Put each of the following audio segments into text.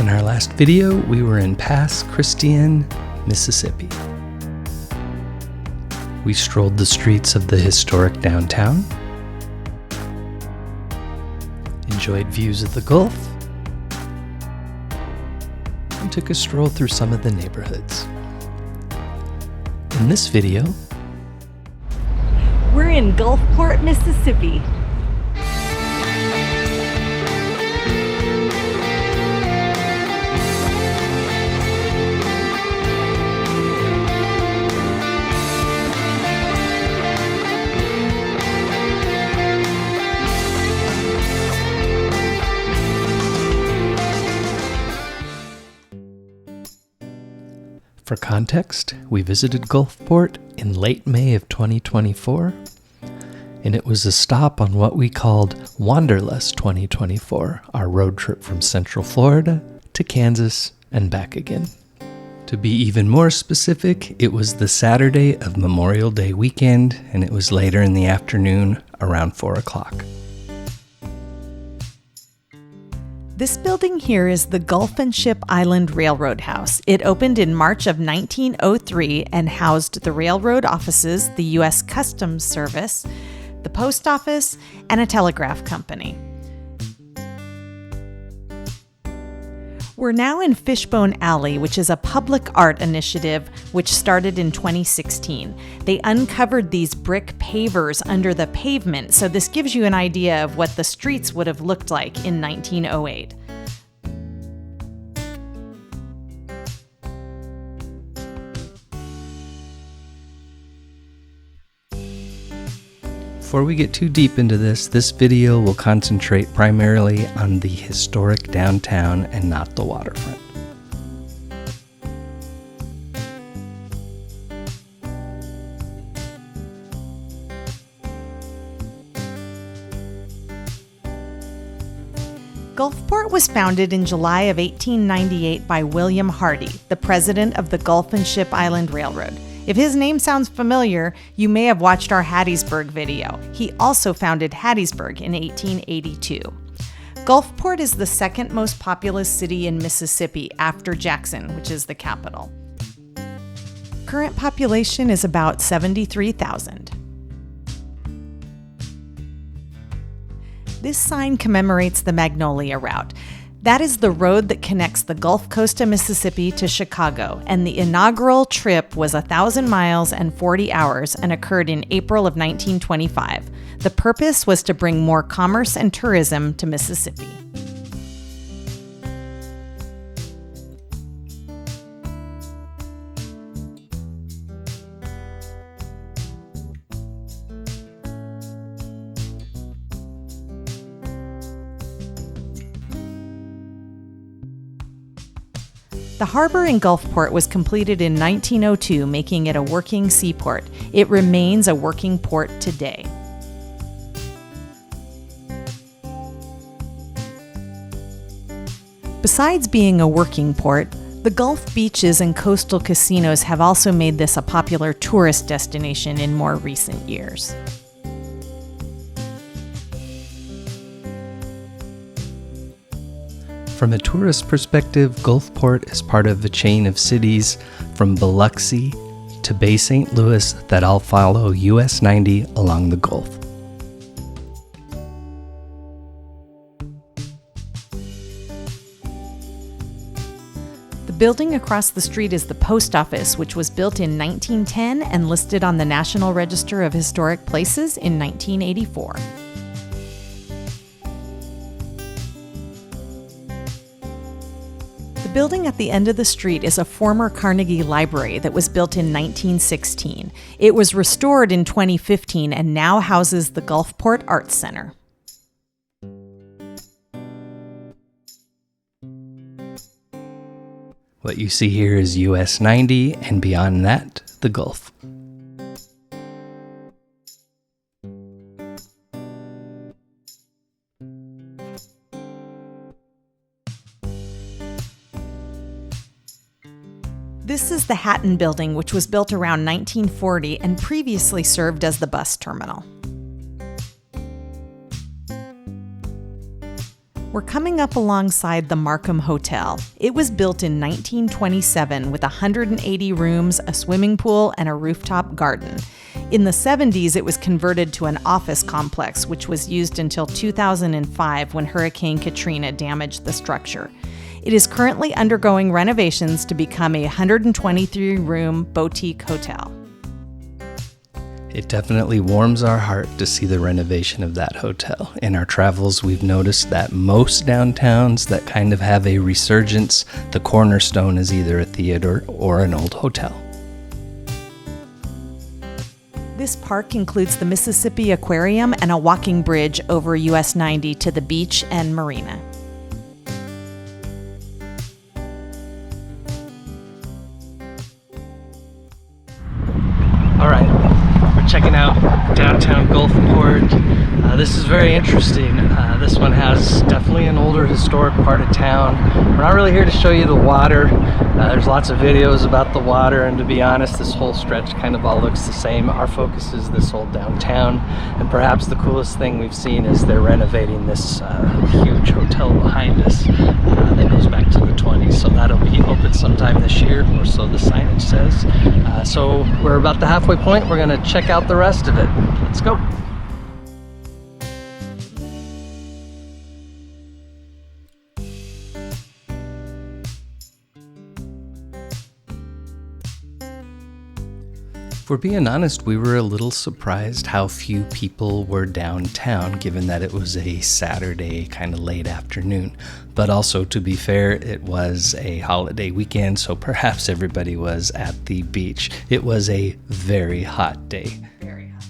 In our last video, we were in Pass Christian, Mississippi. We strolled the streets of the historic downtown, enjoyed views of the Gulf, and took a stroll through some of the neighborhoods. In this video, we're in Gulfport, Mississippi. For context, we visited Gulfport in late May of 2024, and it was a stop on what we called Wanderlust 2024, our road trip from Central Florida to Kansas and back again. To be even more specific, it was the Saturday of Memorial Day weekend, and it was later in the afternoon, around 4 o'clock. This building here is the Gulf and Ship Island Railroad House. It opened in March of 1903 and housed the railroad offices, the U.S. Customs Service, the post office, and a telegraph company. We're now in Fishbone Alley, which is a public art initiative which started in 2016. They uncovered these brick pavers under the pavement, so this gives you an idea of what the streets would have looked like in 1908. Before we get too deep into this video will concentrate primarily on the historic downtown and not the waterfront. Gulfport was founded in July of 1898 by William Hardy, the president of the Gulf and Ship Island Railroad. If his name sounds familiar, you may have watched our Hattiesburg video. He also founded Hattiesburg in 1882. Gulfport is the second most populous city in Mississippi after Jackson, which is the capital. Current population is about 73,000. This sign commemorates the Magnolia Route. That is the road that connects the Gulf Coast of Mississippi to Chicago, and the inaugural trip was 1,000 miles and 40 hours and occurred in April of 1925. The purpose was to bring more commerce and tourism to Mississippi. The harbor in Gulfport was completed in 1902, making it a working seaport. It remains a working port today. Besides being a working port, the Gulf beaches and coastal casinos have also made this a popular tourist destination in more recent years. From a tourist perspective, Gulfport is part of a chain of cities from Biloxi to Bay St. Louis that all follow US 90 along the Gulf. The building across the street is the post office, which was built in 1910 and listed on the National Register of Historic Places in 1984. The building at the end of the street is a former Carnegie Library that was built in 1916. It was restored in 2015 and now houses the Gulfport Arts Center. What you see here is US 90, and beyond that, the Gulf. This is the Hatton Building, which was built around 1940 and previously served as the bus terminal. We're coming up alongside the Markham Hotel. It was built in 1927 with 180 rooms, a swimming pool, and a rooftop garden. In the 70s, it was converted to an office complex, which was used until 2005 when Hurricane Katrina damaged the structure. It is currently undergoing renovations to become a 123-room boutique hotel. It definitely warms our heart to see the renovation of that hotel. In our travels, we've noticed that most downtowns that kind of have a resurgence, the cornerstone is either a theater or an old hotel. This park includes the Mississippi Aquarium and a walking bridge over US 90 to the beach and marina. All right. We're checking out downtown Gulfport. This is very interesting. This one has definitely an older historic part of town. We're not really here to show you the water. There's lots of videos about the water, and to be honest, this whole stretch kind of all looks the same. Our focus is this old downtown, and perhaps the coolest thing we've seen is they're renovating this huge hotel behind us that goes back to the 20s. So that'll be open sometime this year, or so the signage says. So we're about the halfway point. We're gonna check out the rest of it. Let's go. If we're being honest, we were a little surprised how few people were downtown, given that it was a Saturday, kind of late afternoon. But also, to be fair, it was a holiday weekend, so perhaps everybody was at the beach. It was a very hot day. Very hot.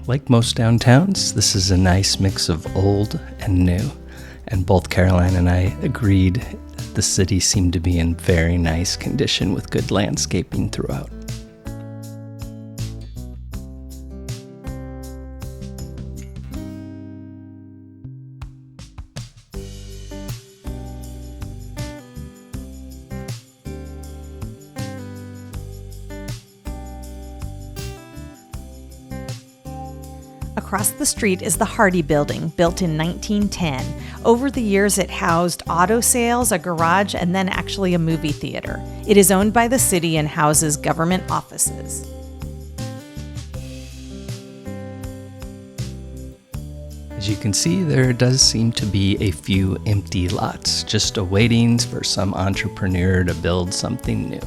Like most downtowns, this is a nice mix of old and new, and both Caroline and I agreed the city seemed to be in very nice condition with good landscaping throughout. Across the street is the Hardy Building, built in 1910. Over the years, it housed auto sales, a garage, and then actually a movie theater. It is owned by the city and houses government offices. As you can see, there does seem to be a few empty lots, just awaiting for some entrepreneur to build something new.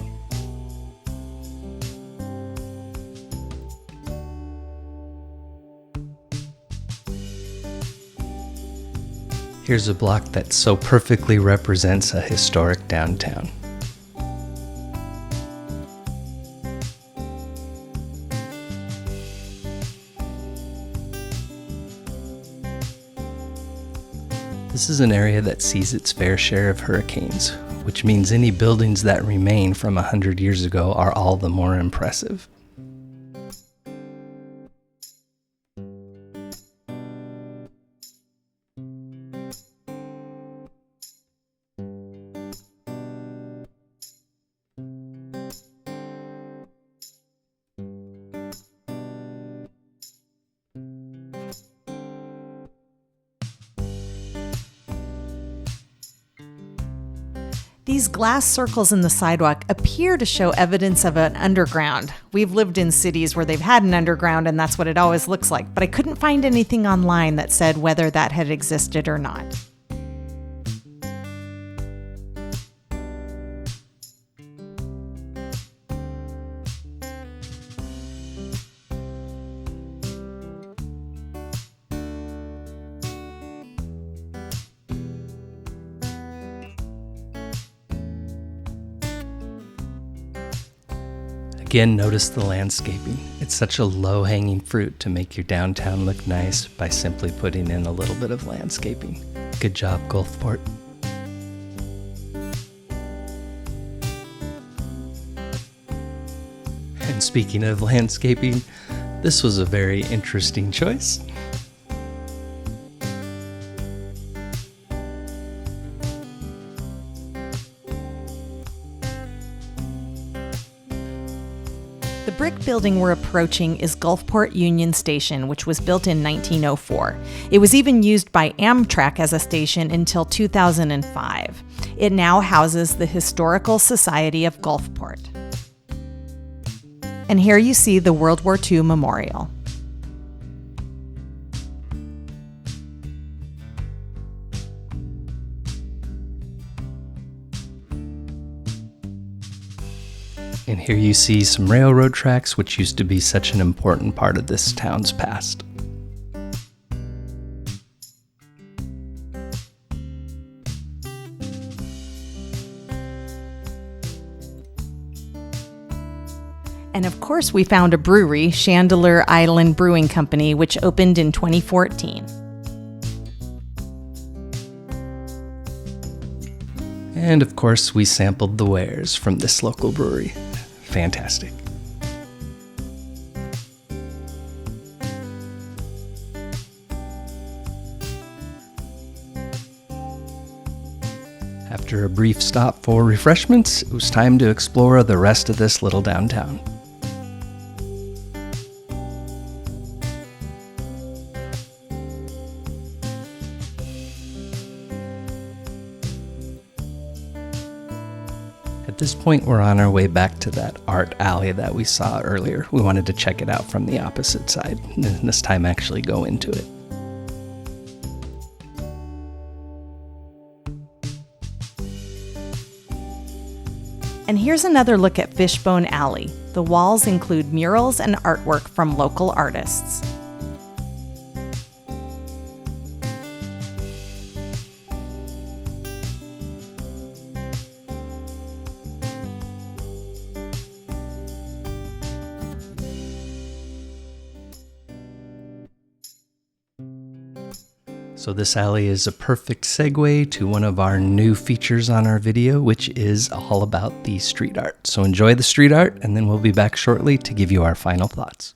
Here's a block that so perfectly represents a historic downtown. This is an area that sees its fair share of hurricanes, which means any buildings that remain from 100 years ago are all the more impressive. These glass circles in the sidewalk appear to show evidence of an underground. We've lived in cities where they've had an underground and that's what it always looks like, but I couldn't find anything online that said whether that had existed or not. Again, notice the landscaping. It's such a low-hanging fruit to make your downtown look nice by simply putting in a little bit of landscaping. Good job, Gulfport. And speaking of landscaping, this was a very interesting choice. The brick building we're approaching is Gulfport Union Station, which was built in 1904. It was even used by Amtrak as a station until 2005. It now houses the Historical Society of Gulfport. And here you see the World War II Memorial. And here you see some railroad tracks, which used to be such an important part of this town's past. And of course, we found a brewery, Chandler Island Brewing Company, which opened in 2014. And of course, we sampled the wares from this local brewery. Fantastic. After a brief stop for refreshments, it was time to explore the rest of this little downtown. At this point, we're on our way back to that art alley that we saw earlier. We wanted to check it out from the opposite side, and this time actually go into it. And here's another look at Fishbone Alley. The walls include murals and artwork from local artists. So this alley is a perfect segue to one of our new features on our video, which is all about the street art. So enjoy the street art, and then we'll be back shortly to give you our final thoughts.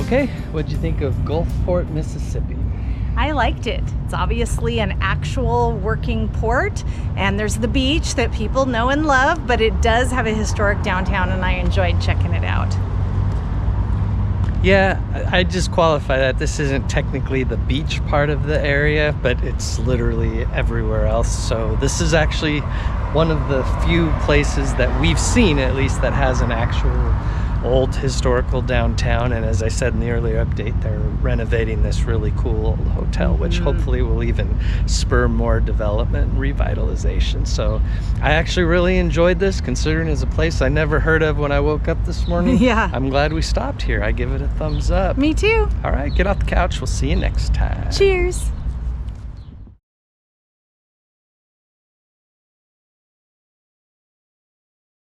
Okay, what'd you think of Gulfport, Mississippi? I liked it. It's obviously an actual working port, and there's the beach that people know and love, but it does have a historic downtown, and I enjoyed checking it out. Yeah, I just qualify that this isn't technically the beach part of the area, but it's literally everywhere else. So this is actually one of the few places that we've seen, at least, that has an actual old historical downtown. And as I said in the earlier update, they're renovating this really cool old hotel, which hopefully will even spur more development and revitalization. So I actually really enjoyed this, considering it's a place I never heard of when I woke up this morning. Yeah. I'm glad we stopped here. I give it a thumbs up. Me too. All right, get off the couch. We'll see you next time. Cheers.